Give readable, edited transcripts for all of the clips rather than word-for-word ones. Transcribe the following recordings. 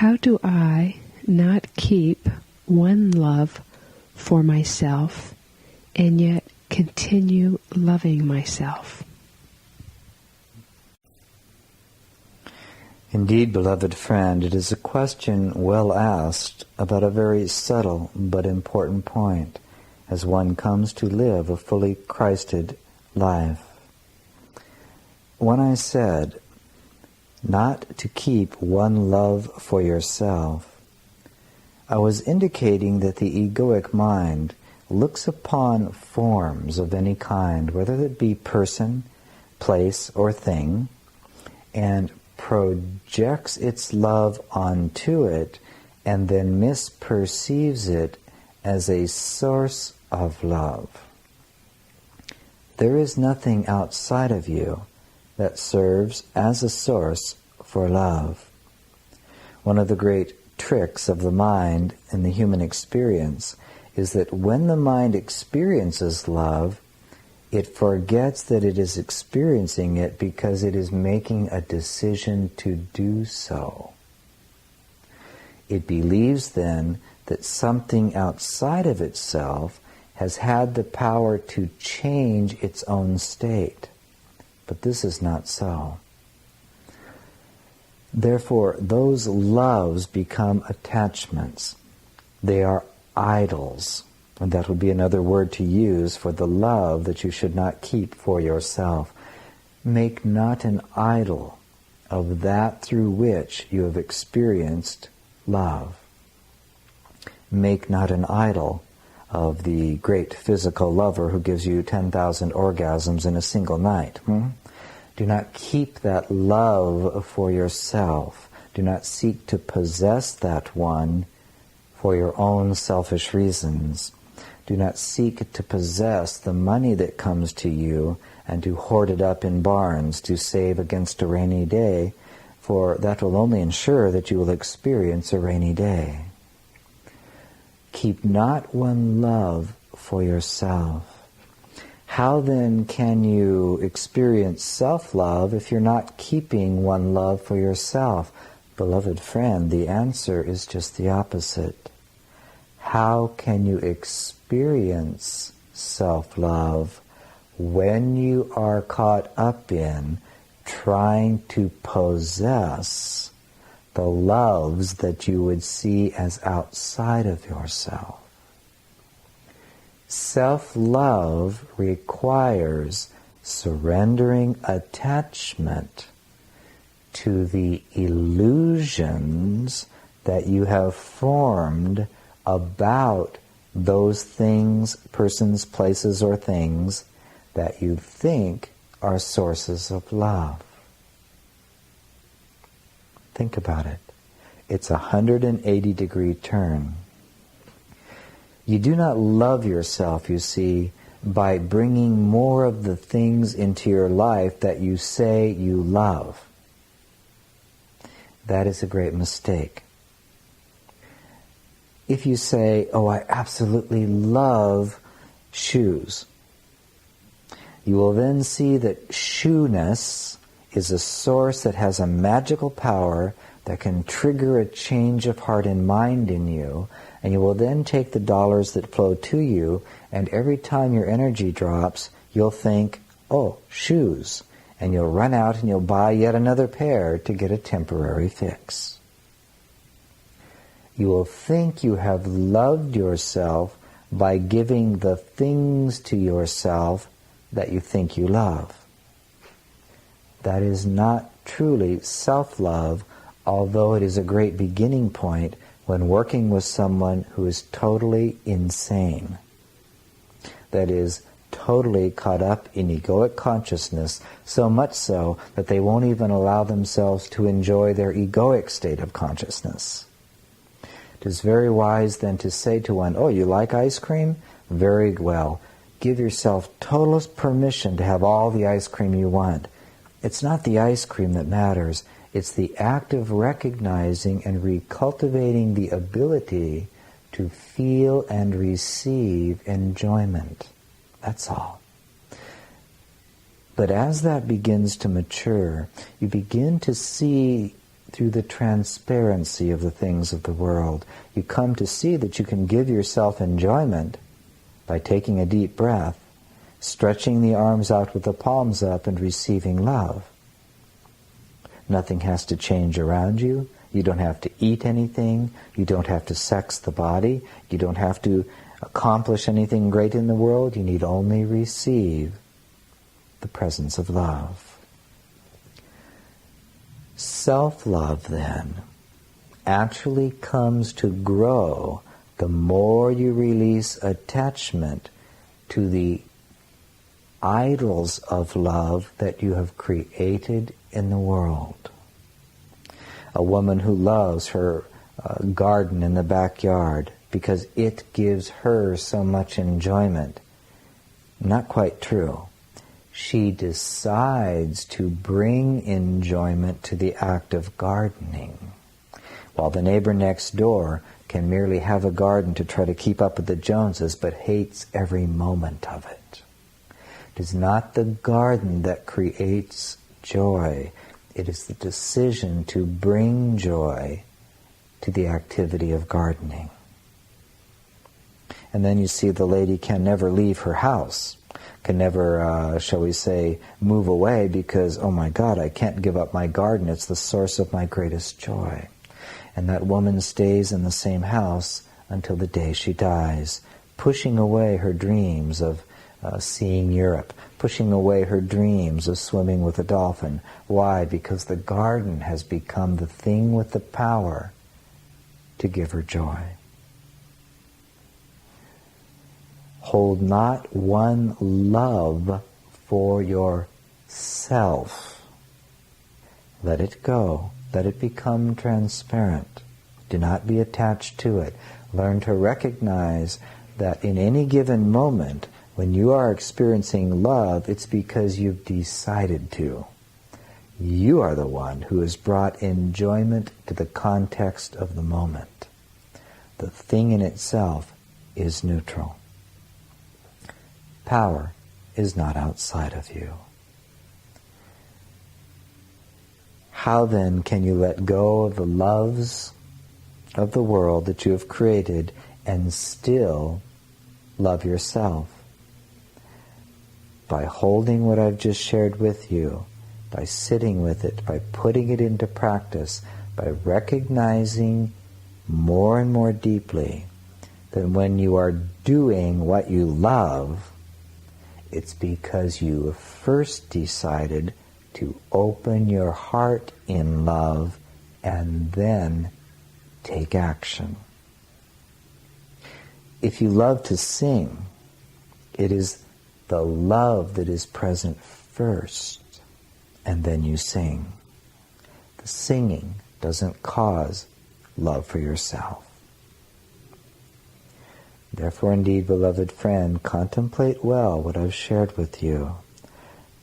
How do I not keep one love for myself and yet continue loving myself? Indeed, beloved friend, it is a question well asked about a very subtle but important point as one comes to live a fully Christed life. When I said not to keep one love for yourself, I was indicating that the egoic mind looks upon forms of any kind, whether it be person, place, or thing, and projects its love onto it and then misperceives it as a source of love. There is nothing outside of you that serves as a source for love. One of the great tricks of the mind in the human experience is that when the mind experiences love, it forgets that it is experiencing it because it is making a decision to do so. It believes then that something outside of itself has had the power to change its own state. But this is not so. Therefore, those loves become attachments. They are idols. And that would be another word to use for the love that you should not keep for yourself. Make not an idol of that through which you have experienced love. Make not an idol of the great physical lover who gives you 10,000 orgasms in a single night. Do not keep that love for yourself. Do not seek to possess that one for your own selfish reasons. Do not seek to possess the money that comes to you and to hoard it up in barns to save against a rainy day, for that will only ensure that you will experience a rainy day. Keep not one love for yourself. How then can you experience self-love if you're not keeping one love for yourself? Beloved friend, the answer is just the opposite. How can you experience self-love when you are caught up in trying to possess the loves that you would see as outside of yourself? Self-love requires surrendering attachment to the illusions that you have formed about those things, persons, places, or things that you think are sources of love. Think about it. It's a 180-degree turn. You do not love yourself, you see, by bringing more of the things into your life that you say you love. That is a great mistake. If you say, oh, I absolutely love shoes, you will then see that shoeness is a source that has a magical power that can trigger a change of heart and mind in you, and you will then take the dollars that flow to you, and every time your energy drops, you'll think, oh, shoes, and you'll run out and you'll buy yet another pair to get a temporary fix. You will think you have loved yourself by giving the things to yourself that you think you love. That is not truly self-love, although it is a great beginning point when working with someone who is totally insane. That is, totally caught up in egoic consciousness, so much so that they won't even allow themselves to enjoy their egoic state of consciousness. It is very wise then to say to one, oh, you like ice cream? Very well. Give yourself total permission to have all the ice cream you want. It's not the ice cream that matters. It's the act of recognizing and recultivating the ability to feel and receive enjoyment. That's all. But as that begins to mature, you begin to see through the transparency of the things of the world. You come to see that you can give yourself enjoyment by taking a deep breath, stretching the arms out with the palms up, and receiving love. Nothing has to change around you. You don't have to eat anything. You don't have to sex the body. You don't have to accomplish anything great in the world. You need only receive the presence of love. Self-love, then, actually comes to grow the more you release attachment to the idols of love that you have created in the world. A woman who loves her garden in the backyard because it gives her so much enjoyment. Not quite true. She decides to bring enjoyment to the act of gardening, while the neighbor next door can merely have a garden to try to keep up with the Joneses, but hates every moment of it. It is not the garden that creates joy. It is the decision to bring joy to the activity of gardening. And then you see the lady can never leave her house, can never, shall we say, move away because, oh my God, I can't give up my garden. It's the source of my greatest joy. And that woman stays in the same house until the day she dies, pushing away her dreams of seeing Europe, pushing away her dreams of swimming with a dolphin. Why? Because the garden has become the thing with the power to give her joy. Hold not one love for yourself. Let it go. Let it become transparent. Do not be attached to it. Learn to recognize that in any given moment, when you are experiencing love, it's because you've decided to. You are the one who has brought enjoyment to the context of the moment. The thing in itself is neutral. Power is not outside of you. How then can you let go of the loves of the world that you have created and still love yourself? By holding what I've just shared with you, by sitting with it, by putting it into practice, by recognizing more and more deeply that when you are doing what you love, it's because you have first decided to open your heart in love and then take action. If you love to sing, it is the love that is present first, and then you sing. The singing doesn't cause love for yourself. Therefore, indeed, beloved friend, contemplate well what I've shared with you.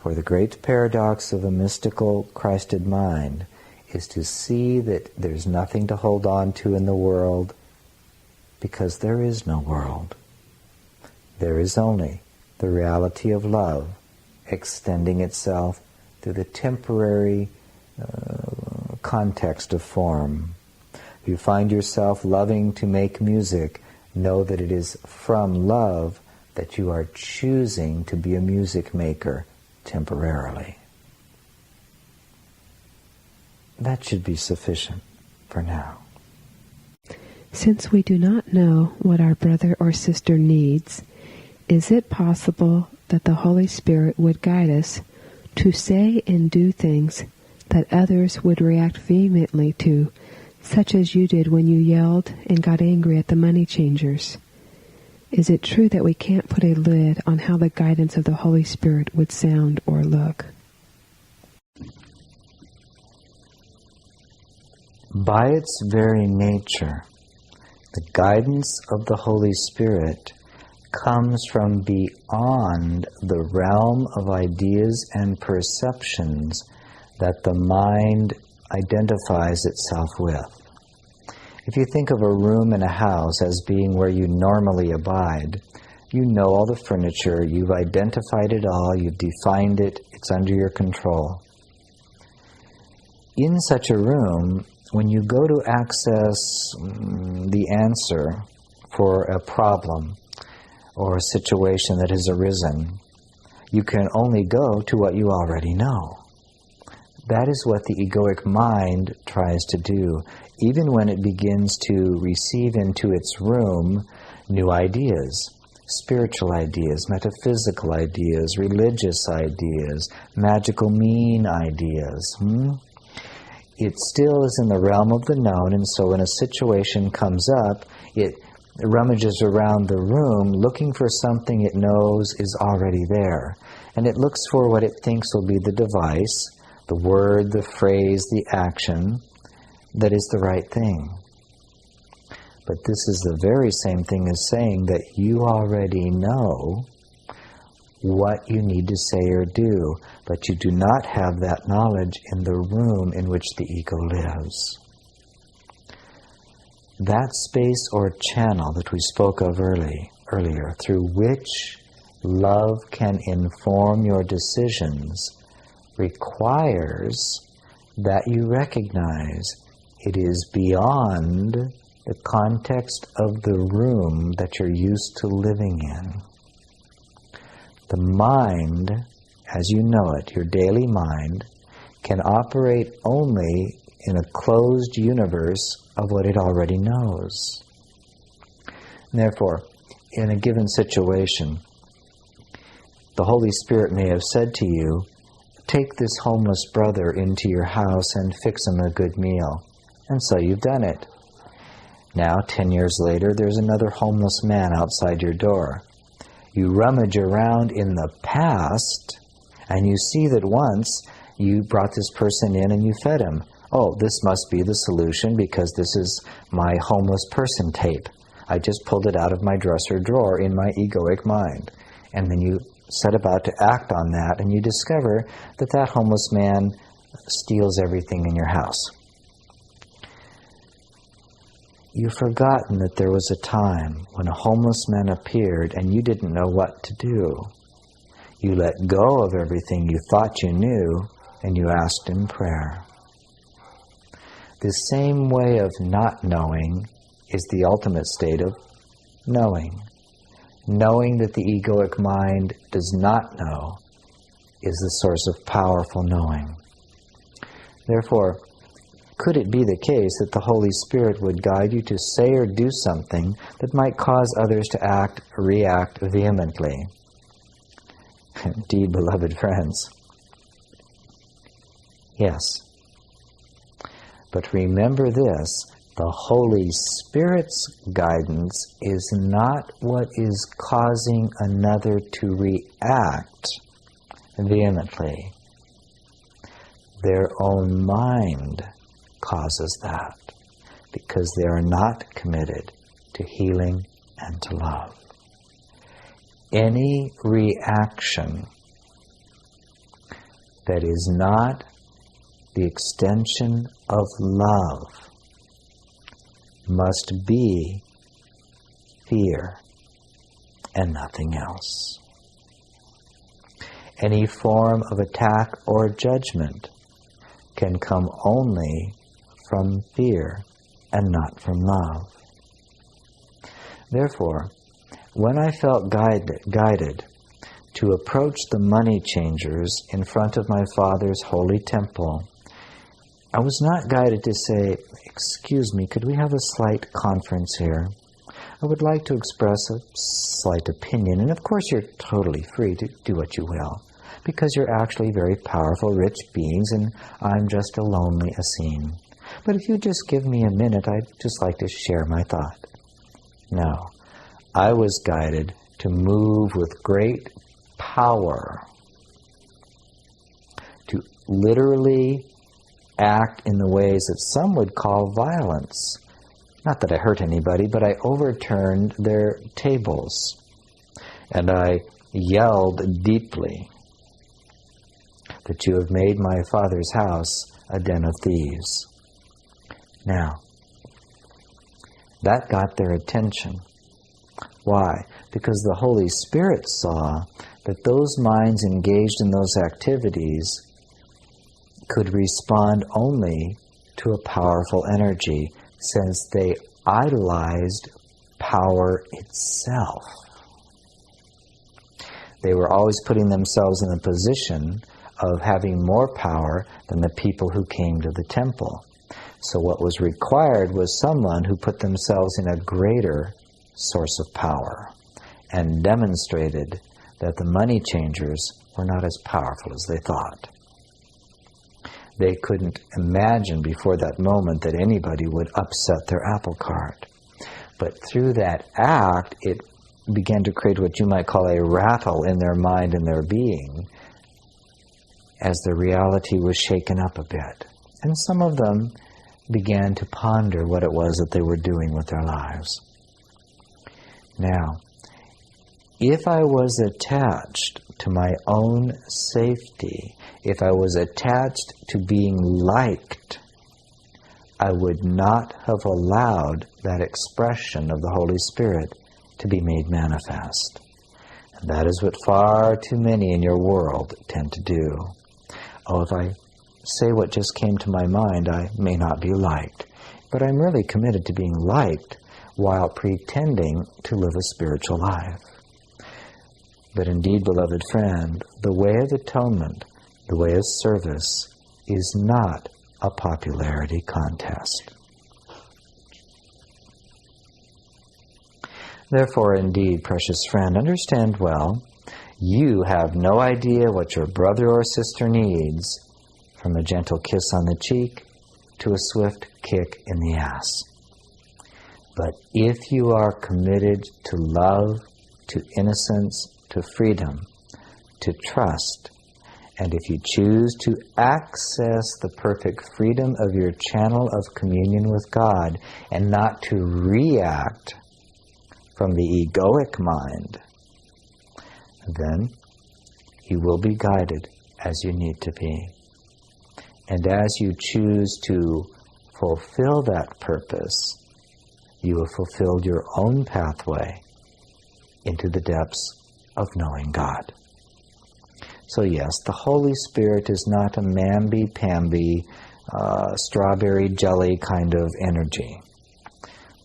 For the great paradox of a mystical, Christed mind is to see that there's nothing to hold on to in the world because there is no world. There is only the reality of love extending itself through the temporary context of form. If you find yourself loving to make music, know that it is from love that you are choosing to be a music maker temporarily. That should be sufficient for now. Since we do not know what our brother or sister needs, is it possible that the Holy Spirit would guide us to say and do things that others would react vehemently to, such as you did when you yelled and got angry at the money changers? Is it true that we can't put a lid on how the guidance of the Holy Spirit would sound or look? By its very nature, the guidance of the Holy Spirit comes from beyond the realm of ideas and perceptions that the mind identifies itself with. If you think of a room in a house as being where you normally abide, you know all the furniture, you've identified it all, you've defined it, it's under your control. in such a room, when you go to access the answer for a problem or a situation that has arisen, you can only go to what you already know. That is what the egoic mind tries to do, even when it begins to receive into its room new ideas, spiritual ideas, metaphysical ideas, religious ideas, magical mean ideas. It still is in the realm of the known, and so when a situation comes up, it rummages around the room looking for something it knows is already there. And it looks for what it thinks will be the device, the word, the phrase, the action that is the right thing. But this is the very same thing as saying that you already know what you need to say or do, but you do not have that knowledge in the room in which the ego lives. That space or channel that we spoke of earlier, through which love can inform your decisions, requires that you recognize it is beyond the context of the room that you're used to living in. The mind, as you know it, your daily mind, can operate only in a closed universe of what it already knows. Therefore, in a given situation, the Holy Spirit may have said to you, take this homeless brother into your house and fix him a good meal. And so you've done it. Now, 10 years later, there's another homeless man outside your door. You rummage around in the past, and you see that once you brought this person in and you fed him. Oh, this must be the solution because this is my homeless person tape. I just pulled it out of my dresser drawer in my egoic mind. And then you set about to act on that, and you discover that that homeless man steals everything in your house. You've forgotten that there was a time when a homeless man appeared and you didn't know what to do. You let go of everything you thought you knew and you asked in prayer. This same way of not knowing is the ultimate state of knowing. Knowing that the egoic mind does not know is the source of powerful knowing. Therefore, could it be the case that the Holy Spirit would guide you to say or do something that might cause others to react vehemently? Indeed, beloved friends. Yes. But remember this, the Holy Spirit's guidance is not what is causing another to react vehemently. Their own mind causes that because they are not committed to healing and to love. Any reaction that is not the extension of love must be fear and nothing else. Any form of attack or judgment can come only from fear and not from love. Therefore, when I felt guided to approach the money changers in front of my Father's holy temple, I was not guided to say, "Excuse me, could we have a slight conference here? I would like to express a slight opinion," and of course you're totally free to do what you will, because you're actually very powerful, rich beings, and I'm just a lonely Essene. But if you just give me a minute, I'd just like to share my thought. No, I was guided to move with great power, to literally act in the ways that some would call violence. Not that I hurt anybody, but I overturned their tables. And I yelled deeply that you have made my Father's house a den of thieves. Now, that got their attention. Why? Because the Holy Spirit saw that those minds engaged in those activities could respond only to a powerful energy, since they idolized power itself. They were always putting themselves in a position of having more power than the people who came to the temple. So what was required was someone who put themselves in a greater source of power and demonstrated that the money changers were not as powerful as they thought. They couldn't imagine before that moment that anybody would upset their apple cart. But through that act, it began to create what you might call a rattle in their mind and their being, as the reality was shaken up a bit. And some of them began to ponder what it was that they were doing with their lives. Now, if I was attached to my own safety, if I was attached to being liked, I would not have allowed that expression of the Holy Spirit to be made manifest. And that is what far too many in your world tend to do. Oh, if I say what just came to my mind, I may not be liked. But I'm really committed to being liked while pretending to live a spiritual life. But indeed, beloved friend, the way of atonement, the way of service, is not a popularity contest. Therefore, indeed, precious friend, understand well, you have no idea what your brother or sister needs, from a gentle kiss on the cheek to a swift kick in the ass. But if you are committed to love, to innocence, to freedom, to trust, and if you choose to access the perfect freedom of your channel of communion with God and not to react from the egoic mind, then you will be guided as you need to be. And as you choose to fulfill that purpose, you have fulfilled your own pathway into the depths of knowing God. So yes, the Holy Spirit is not a mamby-pamby, strawberry jelly kind of energy.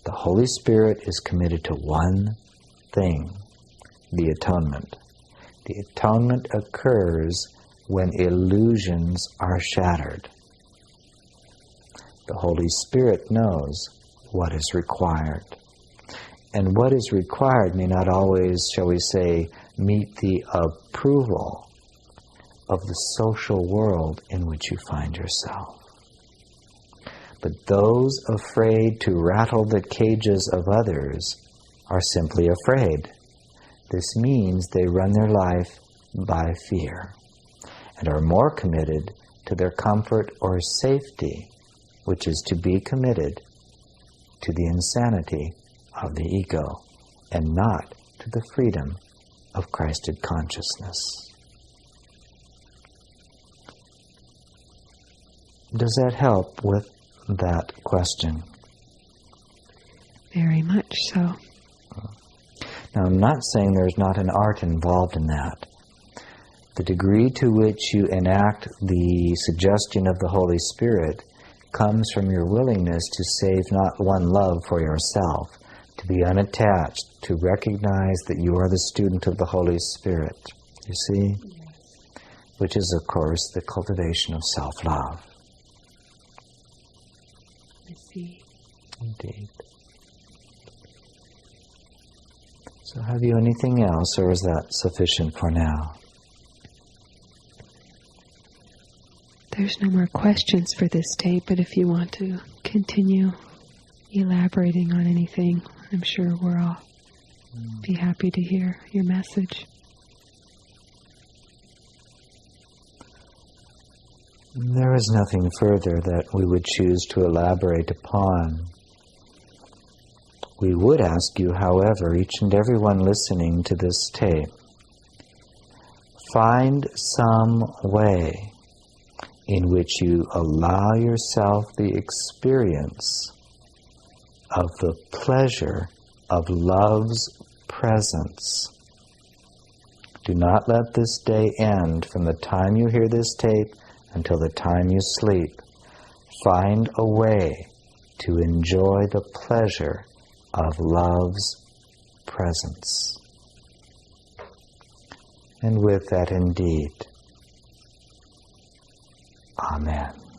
The Holy Spirit is committed to one thing, the atonement. The atonement occurs when illusions are shattered. The Holy Spirit knows what is required. And what is required may not always, shall we say, meet the approval of the social world in which you find yourself. But those afraid to rattle the cages of others are simply afraid. This means they run their life by fear and are more committed to their comfort or safety, which is to be committed to the insanity of the ego and not to the freedom of Christed consciousness. Does that help with that question? Very much so. Now, I'm not saying there's not an art involved in that. The degree to which you enact the suggestion of the Holy Spirit comes from your willingness to save not one love for yourself, to be unattached, to recognize that you are the student of the Holy Spirit, you see? Which is, of course, the cultivation of self-love. I see. Indeed. So have you anything else, or is that sufficient for now? There's no more questions for this tape, but if you want to continue elaborating on anything, I'm sure we'll all be happy to hear your message. There is nothing further that we would choose to elaborate upon. We would ask you, however, each and every one listening to this tape, find some way in which you allow yourself the experience of the pleasure of love's presence. Do not let this day end from the time you hear this tape until the time you sleep, find a way to enjoy the pleasure of love's presence. And with that indeed, Amen.